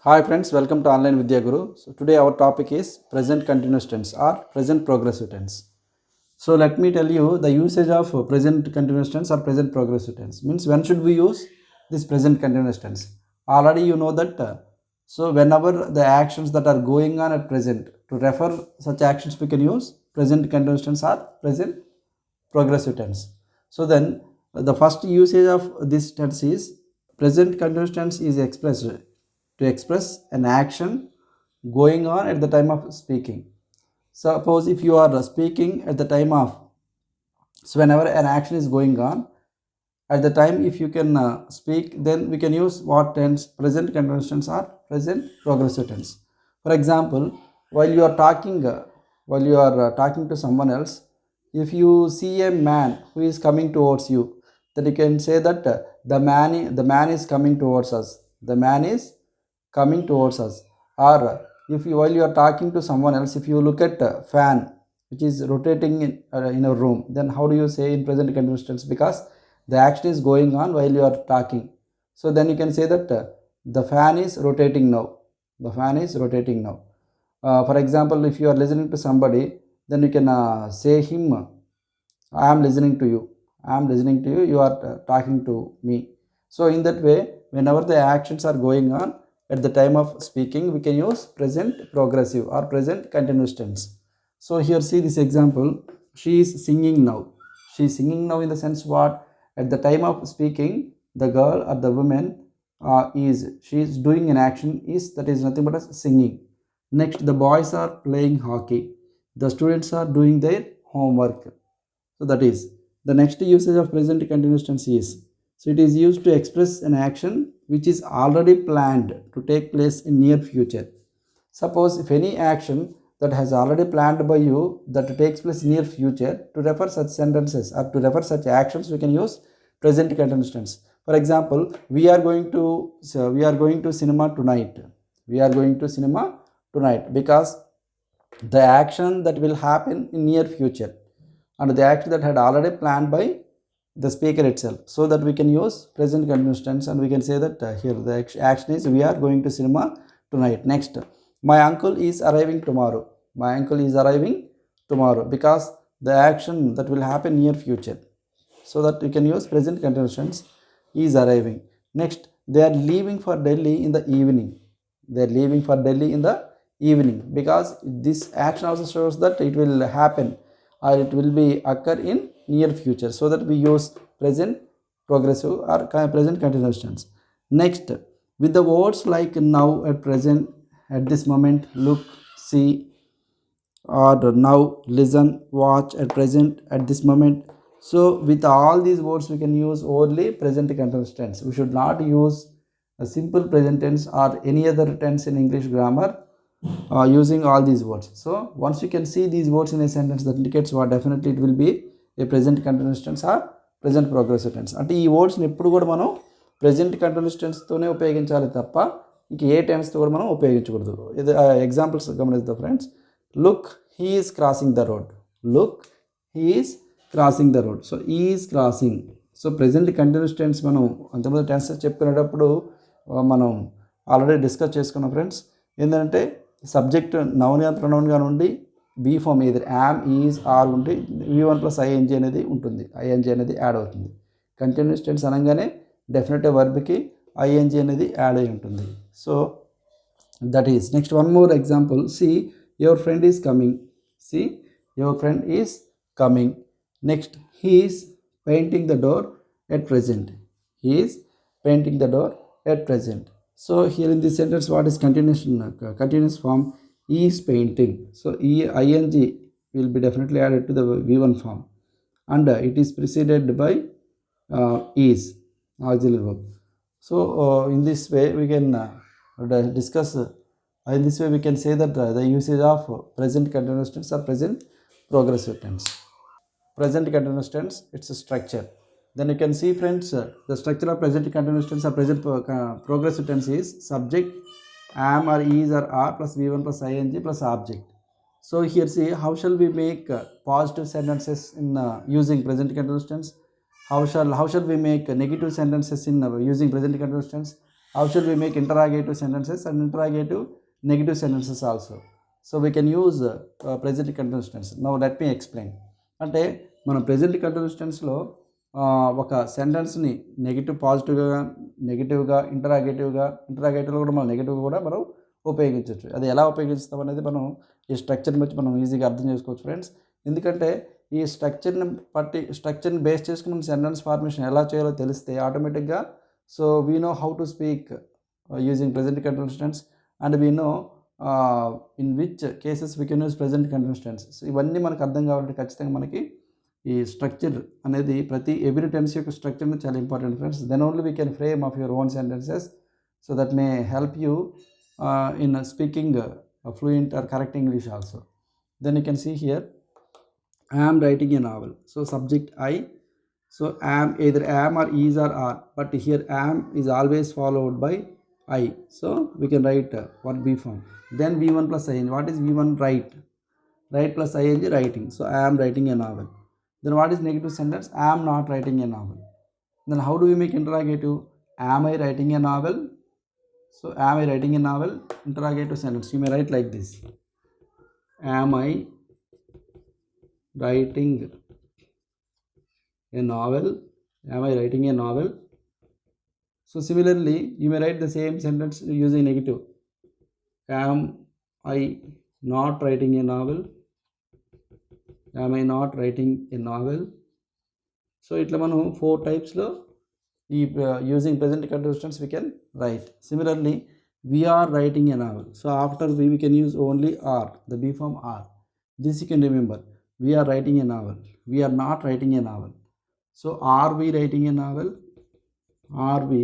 Hi friends, welcome to Online Vidya Guru. So today our topic is present continuous tense or present progressive tense. So let me tell you the usage of present continuous tense or present progressive tense. Means when should we use this present continuous tense? Already you know that. So whenever the actions that are going on at present, to refer such actions we can use present continuous tense or present progressive tense. So then the first usage of this tense is present continuous tense is expressed to express an action going on at the time of speaking. Suppose if you are speaking at the time of, so whenever an action is going on at the time, if you can speak, then we can use what tense? Present continuous tense or present progressive tense. For example, while you are talking, talking to someone else, if you see a man who is coming towards you, then you can say that the man is coming towards us. The man is coming towards us. Or if you, while you are talking to someone else, if you look at a fan which is rotating in a room, then how do you say in present continuous tense? Because the action is going on while you are talking. So then you can say that the fan is rotating now. The fan is rotating now. For example, if you are listening to somebody, then you can say him, I am listening to you. I am listening to you. You are talking to me. So in that way, whenever the actions are going on at the time of speaking, we can use present progressive or present continuous tense. So here see this example. She is singing now. She is singing now in the sense what? At the time of speaking, the girl or the woman she is doing an action is that is nothing but a singing. Next, the boys are playing hockey. The students are doing their homework. So that is the next usage of present continuous tense is, so it is used to express an action which is already planned to take place in near future. Suppose if any action that has already planned by you that takes place near future, to refer such sentences or to refer such actions we can use present continuous tense. For example, we are going to cinema tonight. We are going to cinema tonight because the action that will happen in near future and the action that had already planned by the speaker itself, so that we can use present continuous tense and we can say that here the action is we are going to cinema tonight. Next, my uncle is arriving tomorrow. My uncle is arriving tomorrow because the action that will happen near future, so that we can use present continuous tense is arriving. Next, they are leaving for Delhi in the evening. They are leaving for Delhi in the evening because this action also shows that it will happen or it will be occur in near future, so that we use present progressive or present continuous tense. Next, with the words like now, at present, at this moment, look, see, or now, listen, watch, at present, at this moment. So with all these words we can use only present continuous tense. We should not use a simple present tense or any other tense in English grammar using all these words. So once you can see these words in a sentence, that indicates what definitely it will be a present continuous tense or present progressive tense. అంటే ఈ వర్డ్స్ని ఎప్పుడు కూడా మనం present continuous టెన్స్తోనే ఉపయోగించాలి తప్ప ఇంక ఏ టెన్స్తో కూడా మనం ఉపయోగించకూడదు. ఇది ఎగ్జాంపుల్స్ గమనిద్దాం friends. Look, he is crossing the road. Look, he is crossing the road. So ఈ is crossing. So present continuous tense మనం అంతకుముందు టెన్సెస్ చెప్పుకునేటప్పుడు మనం ఆల్రెడీ డిస్కస్ చేసుకున్నాం ఫ్రెండ్స్. ఏంటంటే సబ్జెక్ట్ నౌన్గా ప్రొనౌన్గా నుండి బీ ఫామ్ ఏది యామ్, ఈజ్, ఆర్ ఉంటే V1 + ఐఎన్జీ అనేది ఉంటుంది. ఐఎన్జీ అనేది యాడ్ అవుతుంది. కంటిన్యూస్ టెన్స్ అనగానే డెఫినెటివ్ వర్బ్కి ఐఎన్జీ అనేది యాడ్ అయి ఉంటుంది. So that is. Next one more example. See your friend is coming. See your friend is coming. Next, he is painting the door at present. He is painting the door at present. So here in this sentence, what is continuous form? Is painting. So ing will be definitely added to the V1 form, and it is preceded by is auxiliary verb. So in this way we can discuss. In this way we can say that the usage of present continuous tense or present progressive tense. Present continuous tense, its structure. Then you can see friends, the structure of present continuous tense or present progressive tense is subject, am or is or are plus V1 plus ing plus object. So here see, how shall we make positive sentences in using present continuous tense? How shall we make negative sentences in using present continuous tense? how should we make interrogative sentences and interrogative negative sentences also. So we can use present continuous tense. Now let me explain. అంటే మనం present continuous టెన్స్లో ఒక సెంటెన్స్ని నెగిటివ్గా ఇంటరాగేటివ్లో కూడా మనం నెగిటివ్గా కూడా మనం ఉపయోగించవచ్చు. అది ఎలా ఉపయోగిస్తాం అనేది మనం ఈ స్ట్రక్చర్ని బట్టి మనం ఈజీగా అర్థం చేసుకోవచ్చు ఫ్రెండ్స్. ఎందుకంటే ఈ స్ట్రక్చర్ని బేస్ చేసుకుని మన సెంటెన్స్ ఫార్మేషన్ ఎలా చేయాలో తెలిస్తే ఆటోమేటిక్గా so we know how to speak using present continuous tense and we know in which cases we can use present continuous tense. ఇవన్నీ మనకు అర్థం కావాలంటే ఖచ్చితంగా మనకి ఈ స్ట్రక్చర్ అనేది ఎవ్రీ టెన్స్ యొక్క స్ట్రక్చర్ చాలా important friends. Then only we can frame of your own sentences so that may help you in speaking fluent or correct English also. Then you can see here, I am writing a novel. So subject I. So am, either am or is or are. But here am is always followed by I. So we can write what B form. Then V1 plus ing. What is V1? Write. Write plus ing, writing. So I am writing a novel. Then what is negative sentence? I am not writing a novel. Then how do we make interrogative? Am I writing a novel? So am I writing a novel? Interrogative sentence. You may write like this. Am I writing a novel? Am I writing a novel? So similarly, you may write the same sentence using negative. Am I not writing a novel? Am I not writing a novel? So itla manu 4 types lo using present continuous tense we can write. Similarly, we are writing a novel. So after we can use only are, the B form are. This you can remember. We are writing a novel. We are not writing a novel. So are we writing a novel? Are we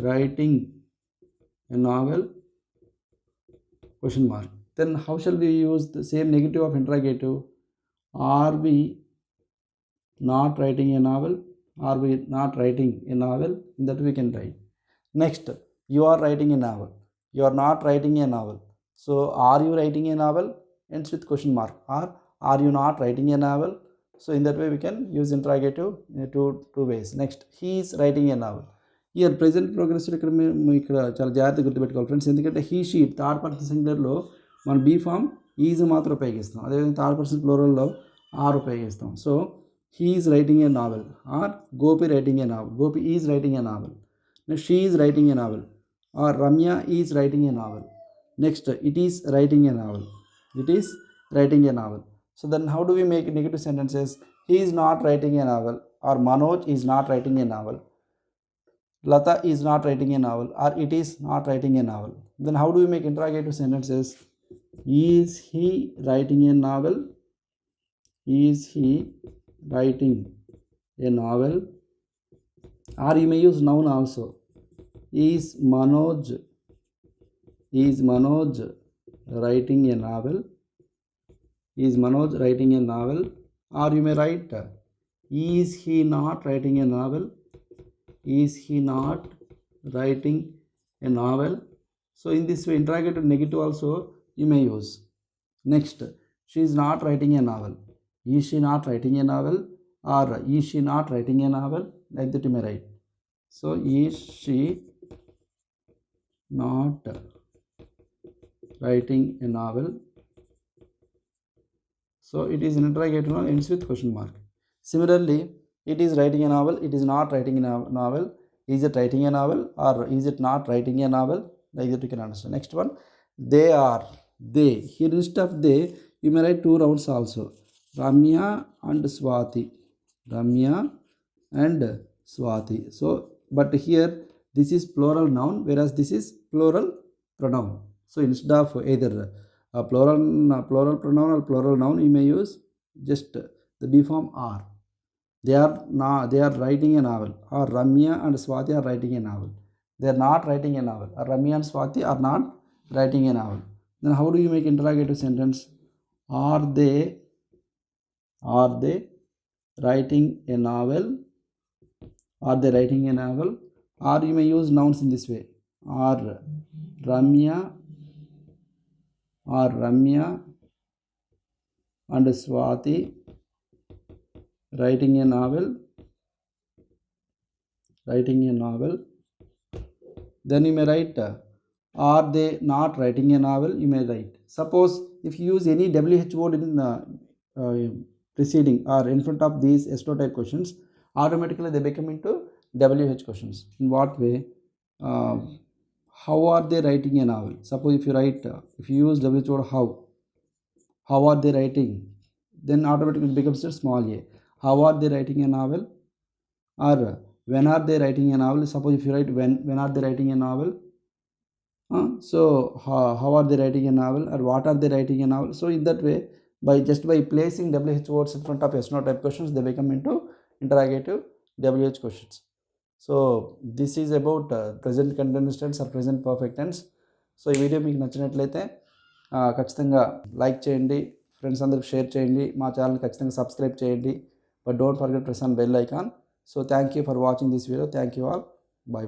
writing a novel? Question mark. Then how shall we use the same negative of interrogative? Are we not writing a novel? Are we not writing a novel? That we can write. Next, you are writing a novel. You are not writing a novel. So are you writing a novel? Ends with question mark. Or are you not writing a novel? So in that way we can use interrogative in two ways. Next, he is writing a novel. Here present progressive ఇక్కడ చాలా జాగ్రత్తగా గుర్తుపెట్టుకోవాలి friends. ఎందుకంటే he she third person సింగులర్లో మనం be form is మాత్రం ఉపయోగిస్తాం. అదేవిధంగా third person ప్లూరల్లో are ఉపయోగిస్తాం. So he is writing a novel or Gopi writing a novel. Gopi is writing a novel. Next, she is writing a novel or Ramya is writing a novel. Next, it is writing a novel. It is writing a novel. So then how do we make negative sentences? He is not writing a novel or Manoj is not writing a novel. Lata is not writing a novel or it is not writing a novel. Then how do we make interrogative sentences? Is he writing a novel? Is he writing a novel? Or you may use noun also. Is Manoj writing a novel? Is Manoj writing a novel? Or you may write, is he not writing a novel? Is he not writing a novel? So in this way, interrogative negative also you may use. Next, she is not writing a novel. Is she not writing a novel? Or is she not writing a novel? Like that you may write. So is she not writing a novel? So it is an interrogative noun, ends with question mark. Similarly, it is writing a novel, it is not writing a novel. Is it writing a novel or is it not writing a novel? Like that you can understand. Next one, they are. They. Here instead of they, you may write 2 nouns also. Ramya and Swati. Ramya and Swati. So, but here this is plural noun whereas this is plural pronoun. So instead of either a plural pronoun or plural noun, you may use just the B form are. They are writing a novel or Ramya and Swati are writing a novel. They are not writing a novel or Ramya and Swati are not writing a novel. Then how do you make interrogative sentence? Are they writing a novel? Are they writing a novel? Or you may use nouns in this way. Are Ramya and Swati writing a novel? Then you may write are they not writing a novel, you may write. Suppose if you use any WH word in preceding or in front of these SNO type questions, automatically they become into WH questions. In what way? How are they writing a novel? Suppose if you write, if you use WH word how are they writing? Then automatically it becomes a small a. How are they writing a novel? Or when are they writing a novel? Suppose if you write when are they writing a novel? So how are they writing a novel, or what are they writing a novel? So in that way, by placing WH words in front of SNO type questions, they become into interrogative WH questions. So this is about present continuous tense or present perfect tense. So ఈ video మీకు నచ్చినట్లయితే ఖచ్చితంగా like చేయండి, friends అందరికి share చేయండి, మా channel ఖచ్చితంగా subscribe చేయండి. But don't forget press on bell icon. So thank you for watching this video. Thank you all.